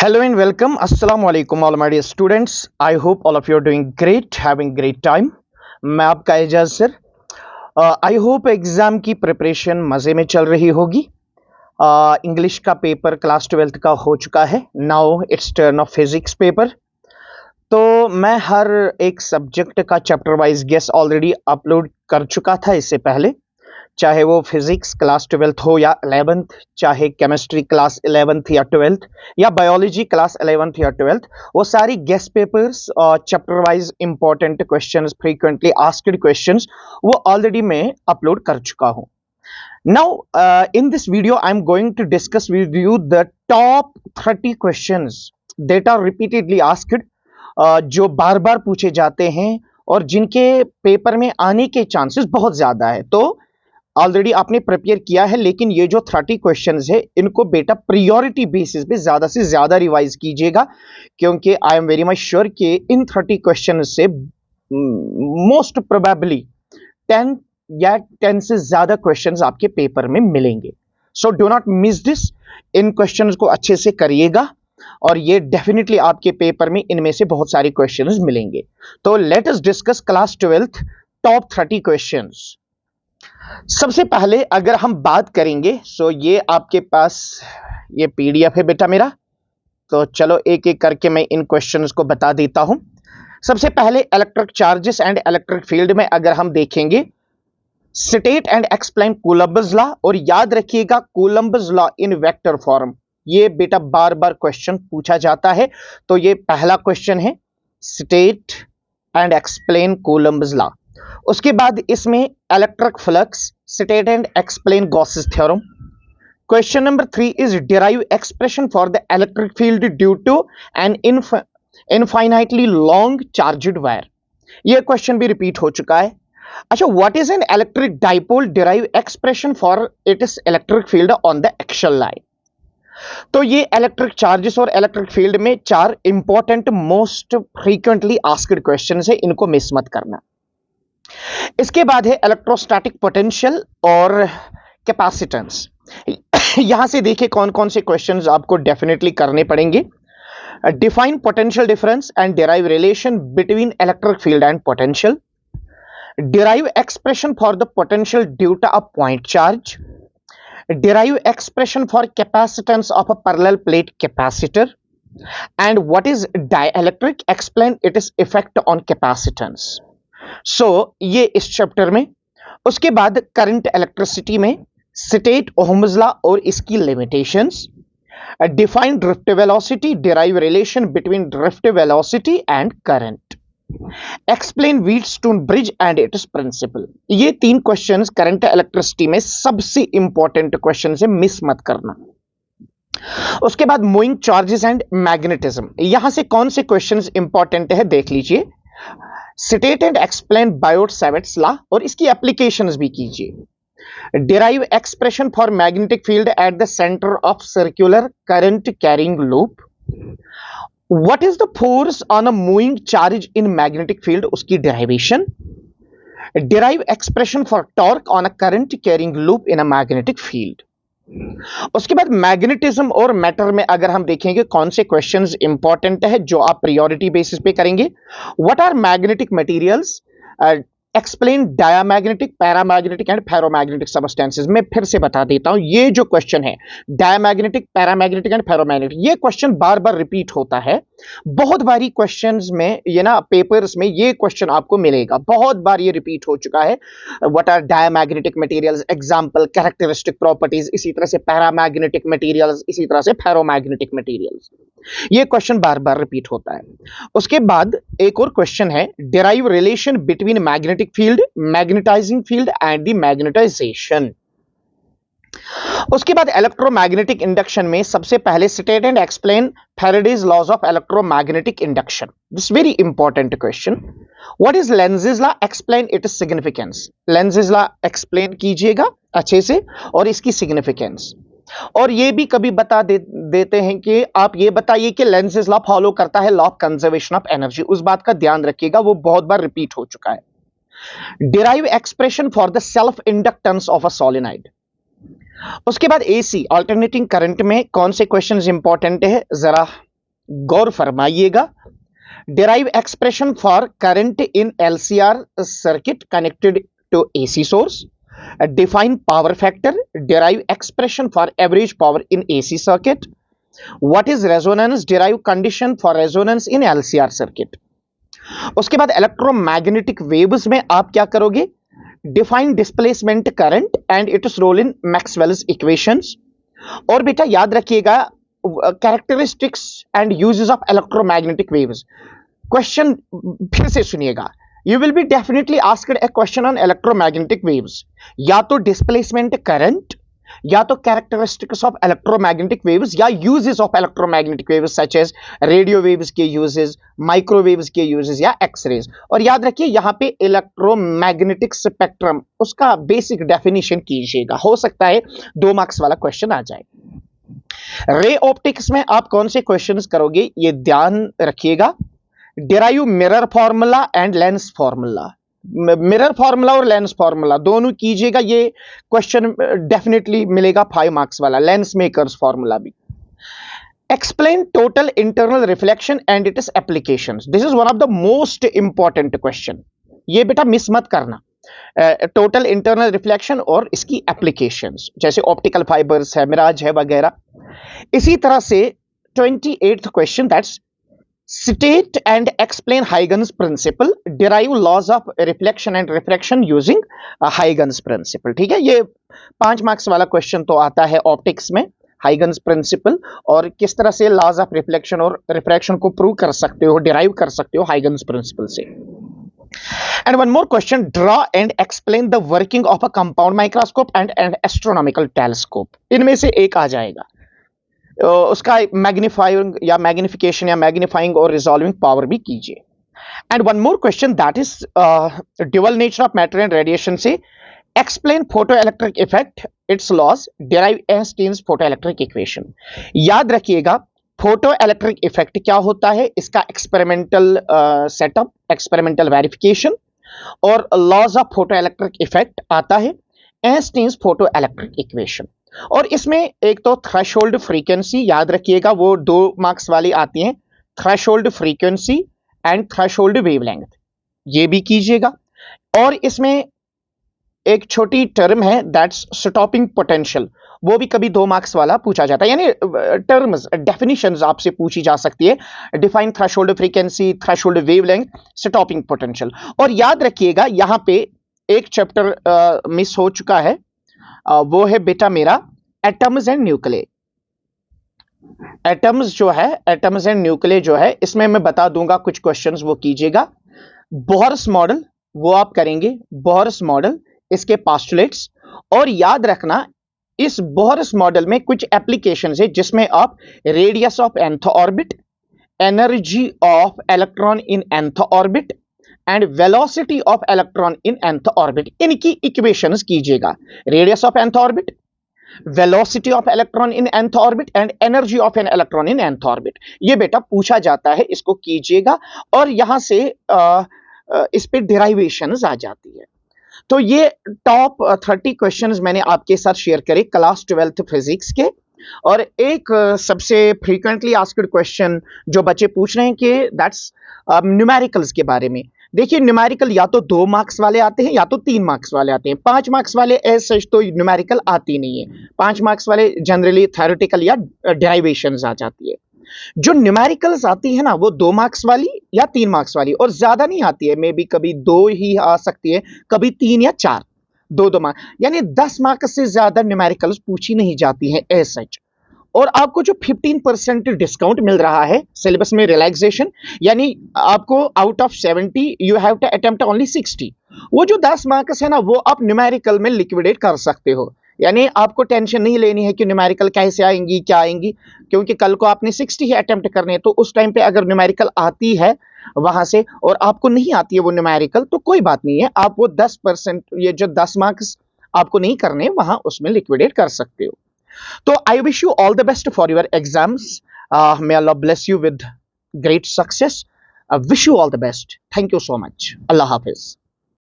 Hello and welcome. Assalamu alaikum all my dear students. I hope all of you are doing great, having great time. मैं आपका Ejaz sir. I hope exam की preparation मज़े में चल रही होगी। English का पेपर क्लास 12th का हो चुका है। Now it's turn of physics paper. तो मैं हर एक सब्जेक्ट का chapter wise guess already upload कर चुका था इससे पहले, चाहे वो फिजिक्स क्लास 12th हो या 11th, चाहे केमिस्ट्री क्लास 11th या 12th, या बायोलॉजी क्लास 11th या 12th। वो सारी गेस्ट पेपर्स और chapter wise important questions, frequently asked questions, वो ऑलरेडी मैं अपलोड कर चुका हूं। Now in this video I am going to discuss with you the top 30 questions that are repeatedly asked, जो बार बार पूछे जाते हैं और जिनके पेपर में आने के चांसेस बहुत ज्यादा है। तो ऑलरेडी आपने प्रिपेयर किया है, लेकिन ये जो 30 क्वेश्चंस है इनको बेटा प्रायोरिटी बेसिस पे ज्यादा से ज्यादा रिवाइज कीजिएगा, क्योंकि I am very much sure कि इन 30 क्वेश्चंस से मोस्ट प्रोबेबली 10 या 10 से ज्यादा क्वेश्चंस आपके पेपर में मिलेंगे। So do not miss this. In questions को अच्छे से करिएगा और ये डेफिनेटली आपके पेपर में इनमें से बहुत सारे क्वेश्चंस मिलेंगे। तो let us discuss class 12th top 30 questions. सबसे पहले अगर हम बात करेंगे, सो ये आपके पास ये पीडीएफ है बेटा मेरा, तो चलो एक एक करके मैं इन क्वेश्चंस को बता देता हूं। सबसे पहले electric charges and electric field में अगर हम देखेंगे, state and explain Coulomb's law, और याद रखिएगा Coulomb's law in vector form. ये बेटा बार बार क्वेश्चन पूछा जाता है, तो ये पहला क्वेश्चन है, state and explain Coulomb's law. उसके बाद इसमें electric flux, state and explain Gauss's theorem. Question number 3 is derive expression for the electric field due to an infinitely long charged wire. यह क्वेश्चन भी रिपीट हो चुका है। अच्छा, what is an electric dipole, derive expression for its electric field on the axial line. तो ये electric charges और electric field में 4 important most frequently asked questions है, इनको मिस मत करना। इसके बाद है इलेक्ट्रोस्टैटिक पोटेंशियल और कैपेसिटेंस। यहां से देखिए कौन कौन से क्वेश्चंस आपको डेफिनेटली करने पड़ेंगे। Define potential difference and derive relation between electric field and potential. Derive expression for the potential due to a point charge. Derive expression for capacitance of a parallel plate capacitor. And what is dielectric, explain its effect on capacitance. So ये इस chapter में। उसके बाद current electricity में state Ohm's law और इसकी limitations. Define drift velocity, derive relation between drift velocity and current. Explain Wheatstone bridge and its principle. ये 3 questions current electricity में सबसे इंपॉर्टेंट क्वेश्चन है, मिस मत करना। उसके बाद मूविंग चार्जेस एंड मैग्नेटिज्म। यहां से कौन से क्वेश्चंस इंपॉर्टेंट है देख लीजिए। State and explain Biot Savart's law और इसकी एप्लीकेशंस भी कीजिए। Derive expression for magnetic field at the centre of circular current carrying loop. What is the force on a moving charge in magnetic field, उसकी derivation. Derive expression for torque on a current carrying loop in a magnetic field. उसके बाद magnetism और matter में अगर हम देखेंगे कौन से क्वेश्चंस इंपॉर्टेंट है जो आप प्रायोरिटी बेसिस पे करेंगे। What are magnetic materials, explain diamagnetic, paramagnetic and ferromagnetic substances. मैं फिर से बता देता हूं, ये जो क्वेश्चन है डायामैग्नेटिक, पैरामैग्नेटिक एंड फेरोमैग्नेटिक, ये क्वेश्चन बार बार रिपीट होता है। बहुत बारी क्वेश्चंस में ये ना पेपर्स में ये क्वेश्चन आपको मिलेगा, बहुत बार ये रिपीट हो चुका है। What are diamagnetic materials, example, characteristic properties, इसी तरह से पैरामैग्नेटिक मटेरियल्स, इसी तरह से फेरोमैग्नेटिक मटेरियल्स। ये क्वेश्चन बार बार रिपीट होता है। उसके बाद एक और क्वेश्चन है, derive relation between magnetic field, magnetizing field and the magnetization. उसके बाद इलेक्ट्रोमैग्नेटिक इंडक्शन में सबसे पहले state and explain Faraday's laws of electromagnetic induction. This very important question. What is Lenz's law, explain its significance. Lenz's law explain कीजिएगा अच्छे से और इसकी सिग्निफिकेंस। और ये भी कभी बता देते हैं कि आप ये बताइए कि लेंजेस लॉ फॉलो करता है law of conservation of energy, उस बात का ध्यान रखिएगा, वो बहुत बार रिपीट हो चुका है। Derive expression for the self inductance of a solenoid. उसके बाद एसी अल्टरनेटिंग करंट में कौन से क्वेश्चंस इंपॉर्टेंट है, जरा गौर फरमाइएगा। derive expression for current in LCR circuit connected to AC source. Define power factor. Derive expression for average power in AC circuit. What is resonance? Derive condition for resonance in LCR circuit. उसके बाद electromagnetic waves में आप क्या करोगे? Define displacement current and its role in Maxwell's equations. और बेटा याद रखिएगा characteristics and uses of electromagnetic waves. Question फिर से सुनिएगा, you will be definitely asked a question on electromagnetic waves, या तो डिस्प्लेसमेंट करंट, या तो कैरेक्टरिस्टिक्स ऑफ इलेक्ट्रोमैग्नेटिक वेव्स, या uses of electromagnetic waves such as radio waves के uses, microwaves के यूजेस, या एक्सरेज। और याद रखिए यहां पे इलेक्ट्रोमैग्नेटिक स्पेक्ट्रम उसका बेसिक डेफिनेशन कीजिएगा, हो सकता है 2 मार्क्स वाला क्वेश्चन आ जाए। रे ऑप्टिक्स में आप कौन से क्वेश्चंस करोगे ये ध्यान रखिएगा। Derive mirror formula and lens formula. Mirror formula और लेंस फॉर्मूला दोनों कीजिएगा, ये क्वेश्चन डेफिनेटली मिलेगा 5 मार्क्स वाला। लेंस मेकर्स फॉर्मूला भी। Explain total internal reflection and it's applications. This is one of the most important question, ये बेटा miss मत करना। टोटल इंटरनल रिफ्लेक्शन और इसकी एप्लीकेशंस, जैसे ऑप्टिकल फाइबर्स है, मिराज है वगैरह। इसी तरह से 28th question, that's state and explain Huygens principle, derive laws of reflection and refraction using Huygens principle। ठीक है, ये 5 मार्क्स वाला क्वेश्चन तो आता है ऑप्टिक्स में, Huygens principle और किस तरह से लॉज ऑफ रिफ्लेक्शन और रिफ्रैक्शन को प्रूव कर सकते हो, डिराइव कर सकते हो Huygens principle से। And one more question, draw and explain the working of a compound microscope and astronomical telescope. इनमें से एक आ जाएगा, उसका मैग्नीफाइंग या मैग्निफिकेशन या मैग्नीफाइंग और रिजॉल्विंग पावर भी कीजिए। And one more question, that is dual nature of matter and radiation से explain photo electric effect, its laws, derive Einstein's photo electric equation. याद रखिएगा फोटो इलेक्ट्रिक इफेक्ट क्या होता है, इसका एक्सपेरिमेंटल सेटअप, एक्सपेरिमेंटल वेरिफिकेशन, और laws of photo electric effect आता है आइंस्टीन्स फोटो इलेक्ट्रिक इक्वेशन। और इसमें एक तो थ्रेशोल्ड फ्रीक्वेंसी याद रखिएगा, वो 2 मार्क्स वाली आती हैं, threshold frequency and threshold wavelength, ये भी कीजिएगा। और इसमें एक छोटी टर्म है दैट्स स्टॉपिंग पोटेंशियल, वो भी कभी 2 मार्क्स वाला पूछा जाता है, यानी टर्म्स डेफिनेशंस आपसे पूछी जा सकती है। Define threshold frequency, threshold wavelength, stopping potential. और याद रखिएगा यहां पे एक चैप्टर मिस हो चुका है, वो है बेटा मेरा एटम्स एंड न्यूक्लिय। एटम्स जो है, एटम्स एंड न्यूक्लिय जो है, इसमें मैं बता दूंगा कुछ क्वेश्चंस, वो कीजिएगा। बोहर्स मॉडल वो आप करेंगे, बोहर्स मॉडल, इसके पास्टुलेट्स। और याद रखना इस बोहर्स मॉडल में कुछ एप्लीकेशंस है जिसमें आप radius of nth orbit, energy of electron in nth orbit and velocity of electron in nth orbit, इनकी इक्वेशंस कीजिएगा। Radius of nth orbit, velocity of electron in nth orbit and energy of an electron in nth orbit, ये बेटा पूछा जाता है, इसको कीजिएगा। और यहां से इस पे डेरिवेशंस आ जाती है। तो ये टॉप 30 क्वेश्चंस मैंने आपके साथ शेयर करे क्लास 12th फिजिक्स के। और एक सबसे फ्रीक्वेंटली आस्क्ड क्वेश्चन जो बच्चे पूछ रहे हैं कि दैट्स न्यूमेरिकल्स के बारे में। देखिए न्यूमेरिकल या तो 2 मार्क्स वाले आते हैं या तो 3 मार्क्स वाले आते हैं। 5 मार्क्स वाले ऐसे तो न्यूमेरिकल आती नहीं है। 5 मार्क्स वाले जनरली थ्योरेटिकल या डेरिवेशंस आ जाती है। जो न्यूमेरिकल्स आती है ना वो 2 मार्क्स वाली या 3 मार्क्स वाली, और ज्यादा नहीं आती है, मे बी कभी 2 ही आ सकती है, कभी 3 या 4, 2 मार्क्स, यानी 10 मार्क्स से ज्यादा न्यूमेरिकल्स पूछी नहीं जाती है एज सच। और आपको जो 15% डिस्काउंट मिल रहा है सिलेबस में रिलैक्सेशन, यानी आपको out of 70 you have to attempt only 60। वो जो 10 मार्क्स है ना वो आप न्यूमेरिकल में लिक्विडेट कर सकते हो, यानी आपको टेंशन नहीं लेनी है कि न्यूमेरिकल कैसे आएंगी क्या आएंगी, क्योंकि कल को आपने 60 ही अटेम्प्ट करने हैं। तो उस टाइम पे अगर न्यूमेरिकल आती है वहां से और आपको नहीं आती है वो न्यूमेरिकल, तो कोई बात नहीं है, आप वो 10%, ये जो 10 मार्क्स आपको नहीं करने वहां उसमें लिक्विडेट कर सकते हो। तो I wish you all the best for your exams. May Allah bless you with great success. Wish you all the best. Thank you so much. Allah Hafiz.